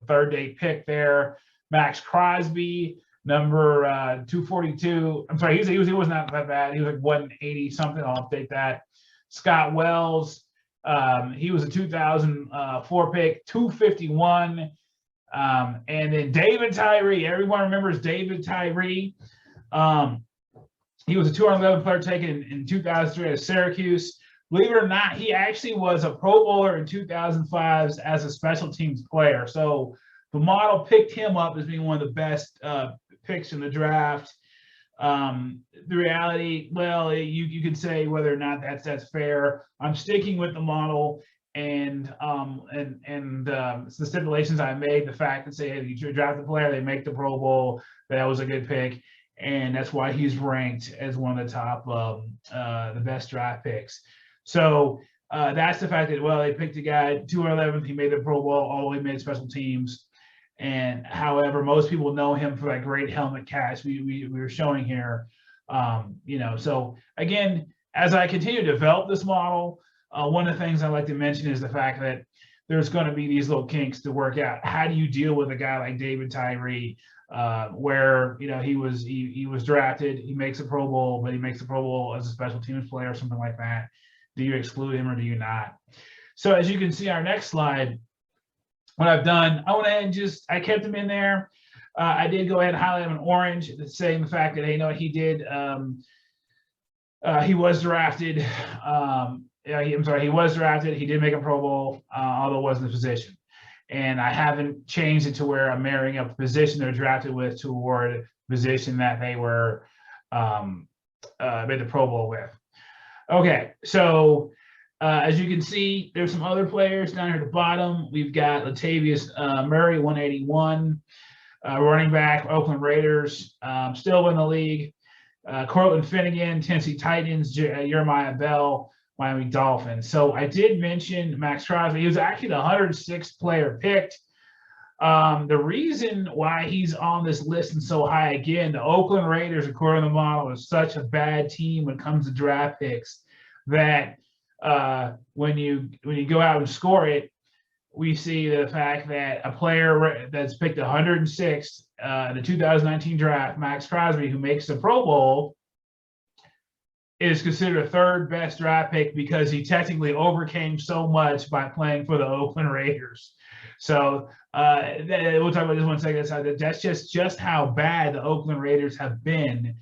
third day pick there. Max Crosby, number 242. I'm sorry, he was not that bad. He was like 180 something. I'll update that. Scott Wells, he was a 2004 pick, 251. And then David Tyree. Everyone remembers David Tyree. He was a 211 player taken in 2003 at Syracuse. Believe it or not, he actually was a Pro Bowler in 2005 as a special teams player. So the model picked him up as being one of the best picks in the draft. The reality, well, you could say whether or not that's fair. I'm sticking with the model and the stipulations I made. The fact that say, hey, you draft the player, they make the Pro Bowl. That was a good pick, and that's why he's ranked as one of the top, the best draft picks. So that's the fact that, well, they picked a guy 211th. He made the Pro Bowl, always made special teams. And however, most people know him for that great helmet catch we were showing here. So again, as I continue to develop this model, one of the things I like to mention is the fact that there's going to be these little kinks to work out. How do you deal with a guy like David Tyree, where he was drafted, he makes a Pro Bowl, but he makes the Pro Bowl as a special teams player or something like that? Do you exclude him or do you not? So as you can see, our next slide, what I've done, I went ahead and I kept him in there. I did go ahead and highlight him in orange, saying the fact that, hey, he did, he was drafted. He was drafted. He did make a Pro Bowl, although it wasn't the position. And I haven't changed it to where I'm marrying up the position they're drafted with toward the position that they were made the Pro Bowl with. Okay, so as you can see, there's some other players down here at the bottom. We've got Latavius Murray, 181, running back, Oakland Raiders, still in the league. Cortland Finnegan, Tennessee Titans, Jeremiah Bell, Miami Dolphins. So I did mention Max Crosby. He was actually the 106th player picked. The reason why he's on this list and so high, again, the Oakland Raiders, according to the model, is such a bad team when it comes to draft picks that when you go out and score it, we see the fact that a player that's picked 106th in the 2019 draft, Max Crosby, who makes the Pro Bowl, is considered a third best draft pick because he technically overcame so much by playing for the Oakland Raiders. So we'll talk about this one second. That's just how bad the Oakland Raiders have been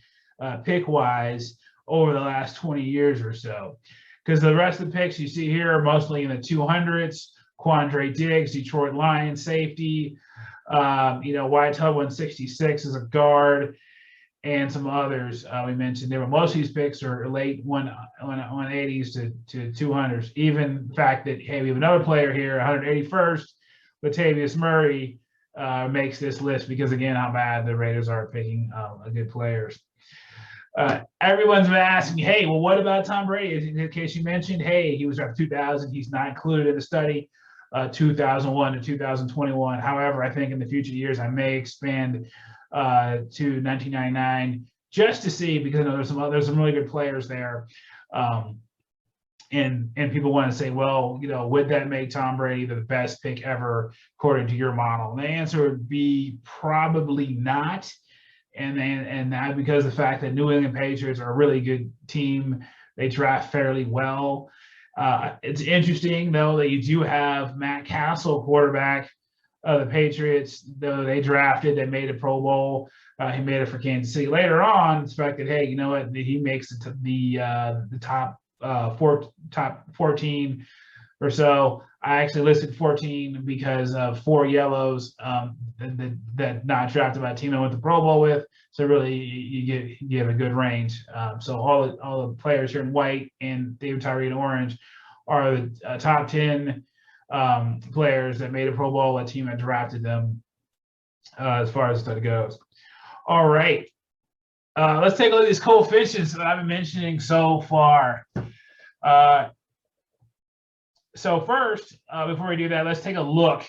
pick-wise over the last 20 years or so. Because the rest of the picks you see here are mostly in the 200s. Quandre Diggs, Detroit Lions safety. Wyatt Tubb 166 is a guard, and some others we mentioned there. But most of these picks are late 180s to 200s. Even the fact that, hey, we have another player here, 181st, Latavius Murray makes this list because, again, how bad the Raiders are picking good players. Everyone's been asking, hey, well, what about Tom Brady? In case you mentioned, hey, he was drafted 2000. He's not included in the study, 2001 to 2021. However, I think in the future years, I may expand to 1999 just to see, because I know there's some really good players there. And people want to say, well, would that make Tom Brady the best pick ever according to your model? And the answer would be probably not. And that because of the fact that New England Patriots are a really good team. They draft fairly well. It's interesting, though, that you do have Matt Castle, quarterback of the Patriots, though they drafted, they made a Pro Bowl. He made it for Kansas City. Later on, it's expected, hey, you know what? He makes it to the top 14 or so. I actually listed 14 because of 4 yellows that not drafted by a team I went to Pro Bowl with. So really, you give a good range. So all the players here in white and David Tyree in orange are the top 10 players that made a Pro Bowl. A team that drafted them as far as that goes. All right. Let's take a look at these coefficients that I've been mentioning so far. So first, before we do that, let's take a look.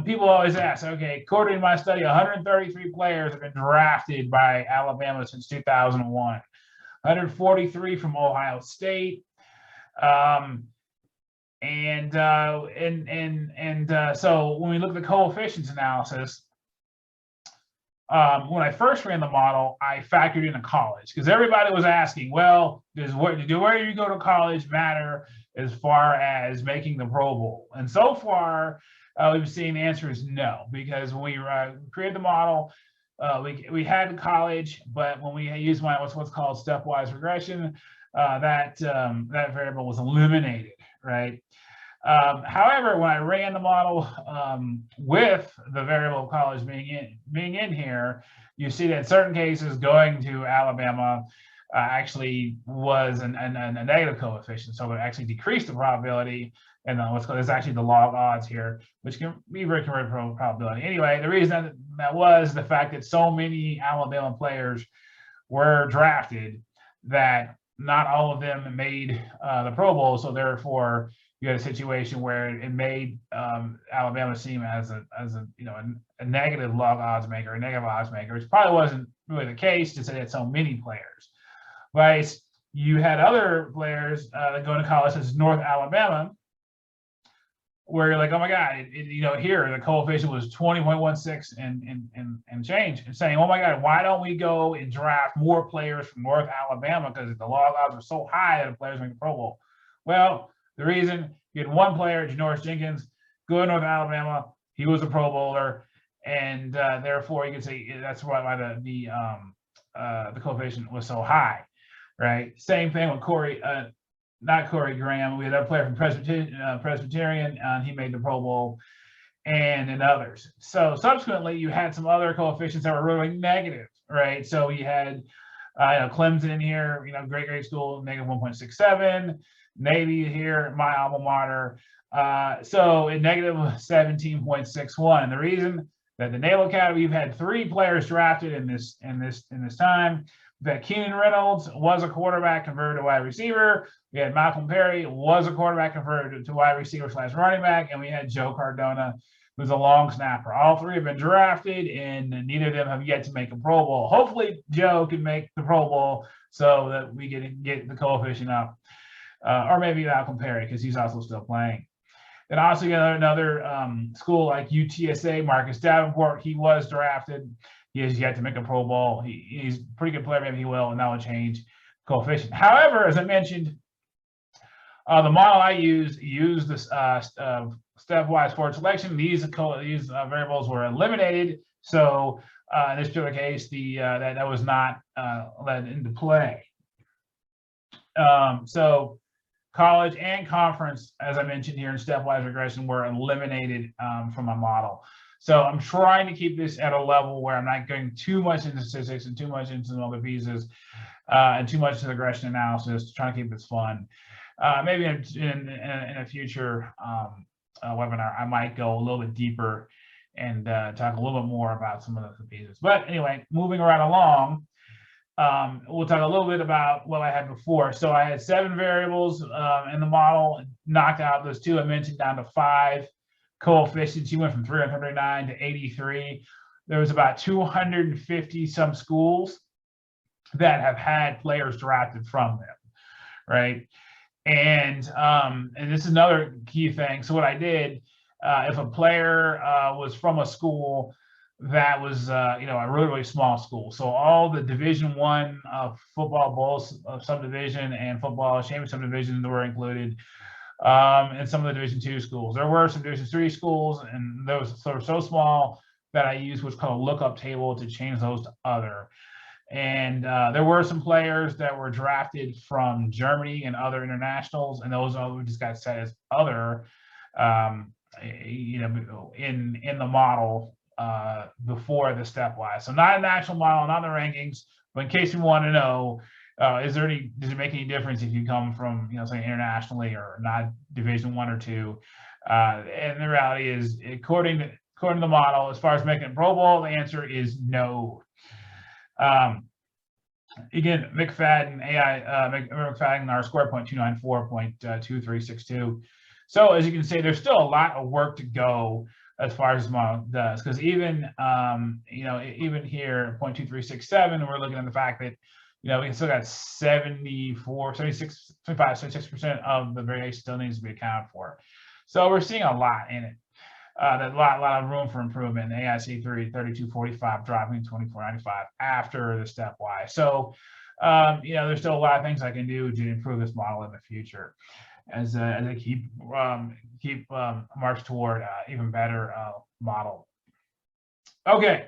People always ask, okay, according to my study, 133 players have been drafted by Alabama since 2001. 143 from Ohio State. So when we look at the coefficients analysis, when I first ran the model, I factored in a college because everybody was asking, well, does where you go to college matter as far as making the Pro Bowl? And so far, we've seen the answer is no, because when we created the model, we had college, but when we used what's called stepwise regression, that variable was eliminated, right? However, when I ran the model with the variable of college being in here, you see that in certain cases going to Alabama actually was a negative coefficient, so it actually decreased the probability. And what's called is actually the log odds here, which can be very converted from probability. Anyway, the reason that was the fact that so many Alabama players were drafted that not all of them made the Pro Bowl, so therefore you had a situation where it made Alabama seem as a negative log odds maker, a negative odds maker, which probably wasn't really the case, just that it had so many players. Right? You had other players that go to college, such as North Alabama, where you're like, oh my God, here the coefficient was 20.16 and change, and saying, oh my God, why don't we go and draft more players from North Alabama because the log odds are so high that the players make the Pro Bowl? Well, the reason you had one player, Janoris Jenkins, go to North Alabama, he was a Pro Bowler, and therefore you can say that's why the coefficient was so high, right? Same thing with Corey. Not Corey Graham. We had a player from Presbyterian, and he made the Pro Bowl, and others. So subsequently, you had some other coefficients that were really negative, right? So you had Clemson in here, great school, negative 1.67. Navy here, my alma mater. So in negative 17.61. And the reason that the Naval Academy, we've had 3 players drafted in this time. That Keenan Reynolds was a quarterback converted to wide receiver. We had Malcolm Perry was a quarterback converted to wide receiver / running back, and we had Joe Cardona, who's a long snapper. All 3 have been drafted, and neither of them have yet to make a Pro Bowl. Hopefully, Joe can make the Pro Bowl so that we can get the coefficient up, or maybe Malcolm Perry because he's also still playing. Then also you got another school like UTSA, Marcus Davenport. He was drafted. He has yet to make a Pro Bowl. He's a pretty good player. Maybe he will, and that will change coefficient. However, as I mentioned, the model I used this stepwise forward selection. These variables were eliminated. So in this particular case, that was not led into play. So college and conference, as I mentioned here in stepwise regression, were eliminated from my model. So I'm trying to keep this at a level where I'm not going too much into statistics and too much into the other pieces and too much into the regression analysis, to try to keep this fun. Maybe in a future webinar, I might go a little bit deeper and talk a little bit more about some of the pieces. But anyway, moving right along, we'll talk a little bit about what I had before. So I had 7 variables in the model, knocked out those 2 I mentioned down to 5. Coefficients, you went from 339 to 83. There was about 250 some schools that have had players drafted from them, right? And this is another key thing. So what I did, if a player was from a school that was a really small school, so all the Division I football bowls subdivision and football championship subdivisions were included. And some of the Division II schools. There were some Division III schools, and those were so small that I used what's called a lookup table to change those to other. And there were some players that were drafted from Germany and other internationals, and those just got set as other, in the model before the stepwise. So not an actual model, not the rankings, but in case you want to know, does it make any difference if you come from, say internationally or not Division I or II? And the reality is, according to the model, as far as making a Pro Bowl, the answer is no. Again, McFadden McFadden R-squared 0.294.2362. So as you can see, there's still a lot of work to go as far as this model does, because even even here 0.2367, we're looking at the fact that We still got 74, 76, 75, 76% of the variation still needs to be accounted for. So we're seeing a lot in it. There's a lot of room for improvement. AIC 3245 dropping 2495 after the stepwise. So, there's still a lot of things I can do to improve this model in the future as I keep march toward even better model. Okay.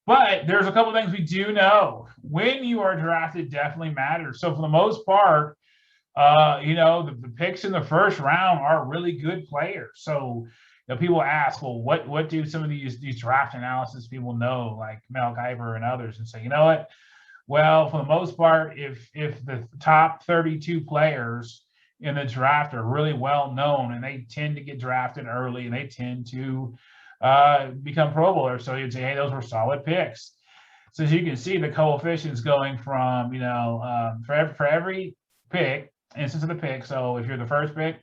But there's a couple things we do know. When you are drafted definitely matters. So for the most part, the picks in the first round are really good players. So people ask, well, what do some of these draft analysis people know, like Mel Kiper and others, and say, you know what? Well, for the most part, if the top 32 players in the draft are really well known and they tend to get drafted early and they tend to become Pro Bowlers. So you'd say, hey, those were solid picks. So as you can see, the coefficients going from, for every pick, instance of the pick. So if you're the first pick,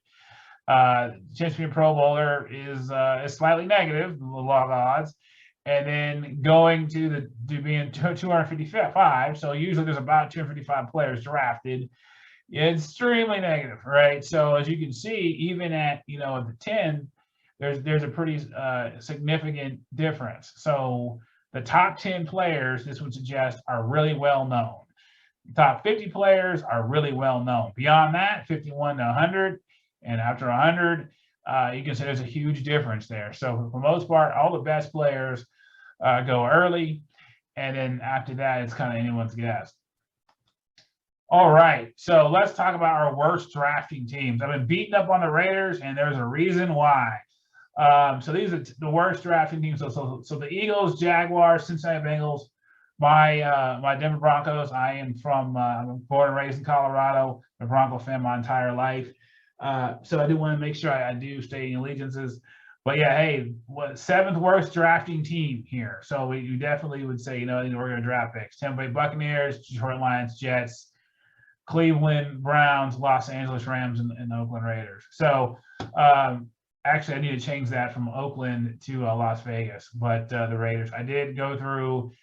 chance to be a Pro Bowler is slightly negative, the log odds. And then going to being 255. So usually there's about 255 players drafted. It's extremely negative, right? So as you can see, even at, the 10, there's a pretty significant difference. So the top 10 players, this would suggest, are really well known. The top 50 players are really well known. Beyond that, 51 to 100, and after 100, you can see there's a huge difference there. So for the most part, all the best players go early, and then after that, it's kind of anyone's guess. All right, so let's talk about our worst drafting teams. I've been beating up on the Raiders, and there's a reason why. So these are the worst drafting teams. So the Eagles, Jaguars, Cincinnati Bengals, my Denver Broncos. I'm born and raised in Colorado. I'm a Bronco fan my entire life. So I do want to make sure I do stay in allegiances. But yeah, hey, what 7th worst drafting team here? So we definitely would say, we're going to draft picks. Tampa Bay Buccaneers, Detroit Lions, Jets, Cleveland Browns, Los Angeles Rams, and Oakland Raiders. So actually, I need to change that from Oakland to Las Vegas, but the Raiders. I did go through